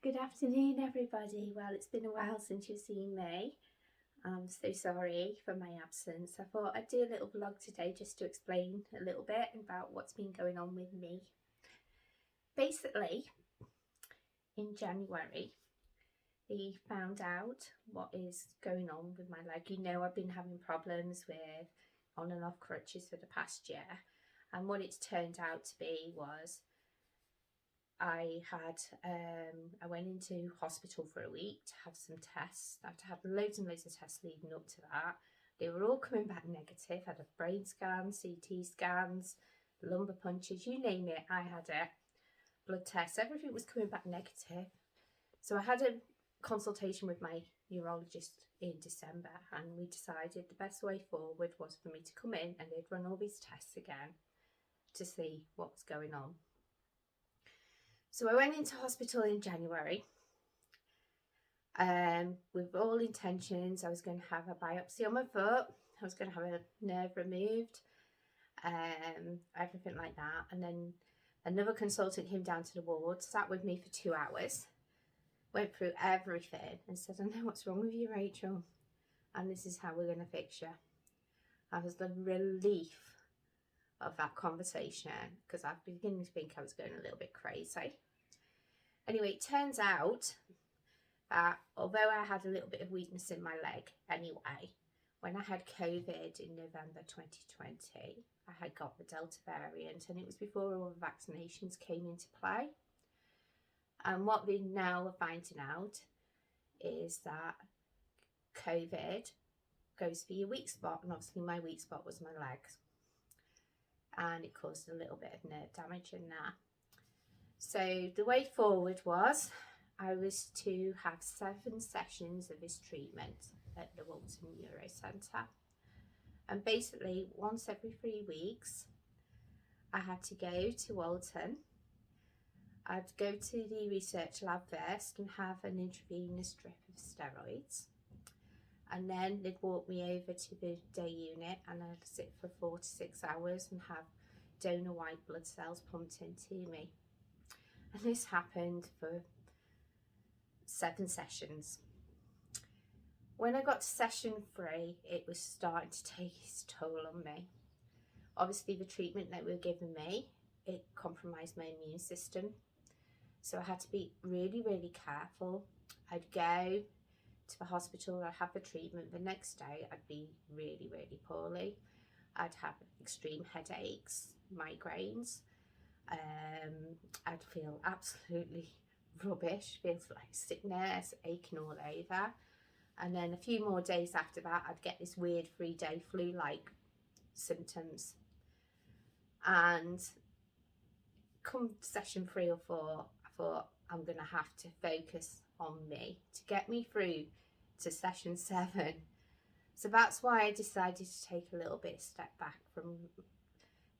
Good afternoon, everybody. Well, it's been a while since you've seen me. I'm so sorry for my absence. I thought I'd do a little vlog today just to explain a little bit about what's been going on with me. Basically, in January, he found out what is going on with my leg. You know, I've been having problems with on and off crutches for the past year. And what it's turned out to be was I went into hospital for a week to have some tests. I had to have loads and loads of tests leading up to that. They were all coming back negative. I had a brain scan, CT scans, lumbar punches, you name it, I had it. Blood tests, everything was coming back negative. So I had a consultation with my neurologist in December, and we decided the best way forward was for me to come in and they'd run all these tests again to see what was going on. So I went into hospital in January with all intentions. I was going to have a biopsy on my foot. I was going to have a nerve removed, everything like that. And then another consultant came down to the ward, sat with me for 2 hours, went through everything and said, I know what's wrong with you, Rachel, and this is how we're going to fix you. I was the relief of that conversation because I was beginning to think I was going a little bit crazy. Anyway, it turns out that although I had a little bit of weakness in my leg anyway, when I had COVID in November 2020, I had got the Delta variant, and it was before all the vaccinations came into play. And what we now are finding out is that COVID goes for your weak spot, and obviously my weak spot was my legs. And it caused a little bit of nerve damage in there. So the way forward was I was to have 7 sessions of this treatment at the Morrison Neuro Centre. And basically once every 3 weeks, I had to go to Walton. I'd go to the research lab first and have an intravenous drip of steroids. And then they'd walk me over to the day unit and I'd sit for 4 to 6 hours and have donor white blood cells pumped into me. And this happened for 7 sessions. When I got to session 3, it was starting to take its toll on me. Obviously the treatment that were giving me, it compromised my immune system. So I had to be really, really careful. I'd go to the hospital, I'd have the treatment. The next day I'd be really, really poorly. I'd have extreme headaches, migraines. I'd feel absolutely rubbish, feels like sickness, aching all over. And then a few more days after that, I'd get this weird 3-day flu-like symptoms. And come session 3 or 4, I thought I'm going to have to focus on me to get me through to session 7. So that's why I decided to take a little bit step back from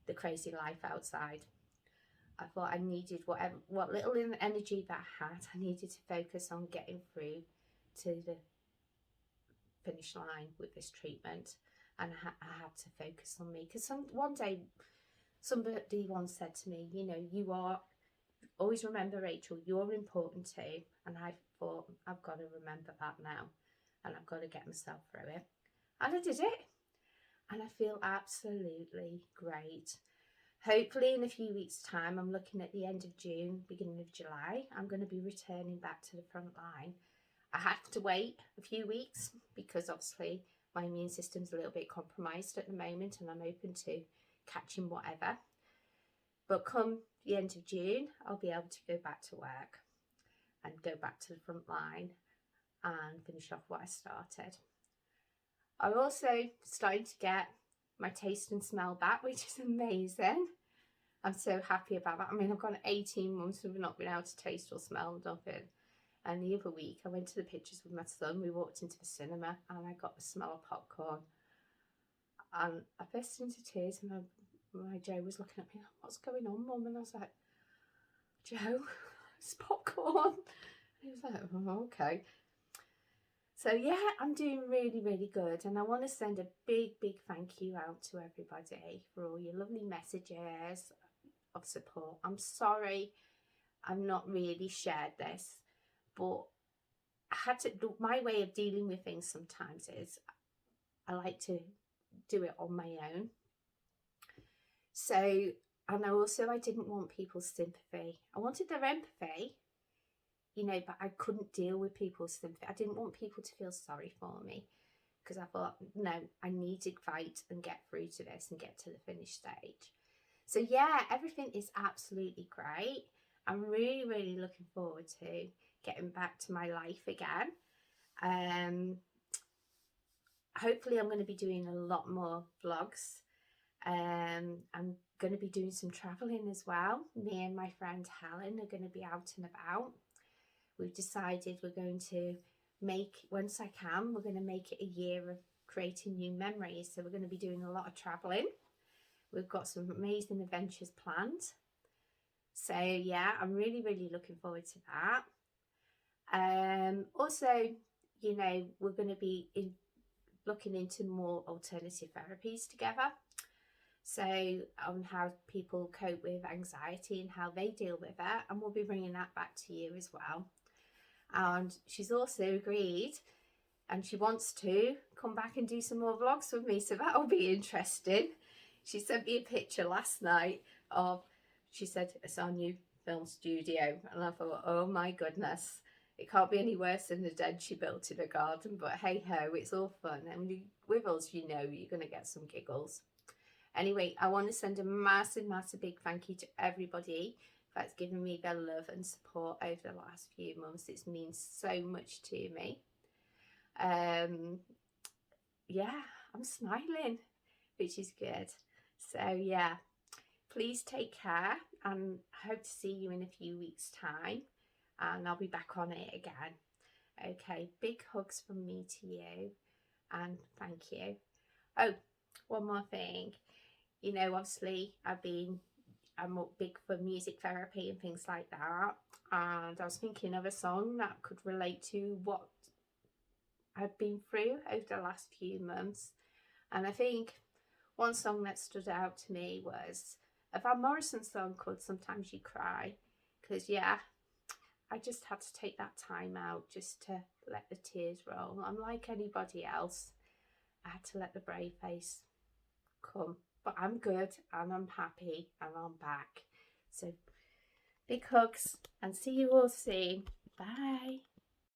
the crazy life outside. I thought I needed what little energy that I had, I needed to focus on getting through to the finish line with this treatment. And I had to focus on me because one day somebody once said to me, you know, you are, always remember, Rachel, you're important too. And I thought, I've got to remember that now and I've got to get myself through it. And I did it. And I feel absolutely great. Hopefully in a few weeks' time, I'm looking at the end of June, beginning of July, I'm going to be returning back to the front line. I have to wait a few weeks because obviously my immune system's a little bit compromised at the moment and I'm open to catching whatever. But come the end of June, I'll be able to go back to work and go back to the front line and finish off what I started. I'm also starting to get my taste and smell back, which is amazing. I'm so happy about that. I mean, I've gone 18 months of not being able to taste or smell nothing. And the other week, I went to the pictures with my son. We walked into the cinema and I got the smell of popcorn. And I burst into tears and my Joe was looking at me, what's going on, Mum? And I was like, Joe, it's popcorn. And he was like, oh, okay. So yeah, I'm doing really, really good. And I want to send a big, big thank you out to everybody for all your lovely messages of support. I'm sorry I've not really shared this. but I had to, my way of dealing with things sometimes is I like to do it on my own. So, and I didn't want people's sympathy. I wanted their empathy, you know, but I couldn't deal with people's sympathy. I didn't want people to feel sorry for me, because I thought, no, I need to fight and get through to this and get to the finish stage. So yeah, everything is absolutely great. I'm really, really looking forward to getting back to my life again. Hopefully I'm going to be doing a lot more vlogs. I'm going to be doing some traveling as well. Me and my friend Helen are going to be out and about. We've decided we're going to once I can, we're going to make it a year of creating new memories. So we're going to be doing a lot of traveling. We've got some amazing adventures planned. So yeah, I'm really, really looking forward to that. Also, you know, we're going to be looking into more alternative therapies together. So on how people cope with anxiety and how they deal with it. And we'll be bringing that back to you as well. And she's also agreed, and she wants to come back and do some more vlogs with me. So that'll be interesting. She sent me a picture last night of, she said, it's our new film studio. And I thought, oh my goodness, it can't be any worse than the den she built in her garden. But hey ho, it's all fun. And with us, you know, you're going to get some giggles. Anyway, I want to send a massive, massive big thank you to everybody that's given me their love and support over the last few months. It means so much to me. Yeah, I'm smiling, which is good. So yeah, please take care, and I hope to see you in a few weeks' time, and I'll be back on it again. Okay, big hugs from me to you, and thank you. Oh, one more thing. You know, obviously I'm big for music therapy and things like that, and I was thinking of a song that could relate to what I've been through over the last few months. And I think one song that stood out to me was a Van Morrison song called Sometimes You Cry, because yeah, I just had to take that time out just to let the tears roll. I'm like anybody else, I had to let the brave face come. But I'm good and I'm happy and I'm back. So big hugs and see you all soon. Bye.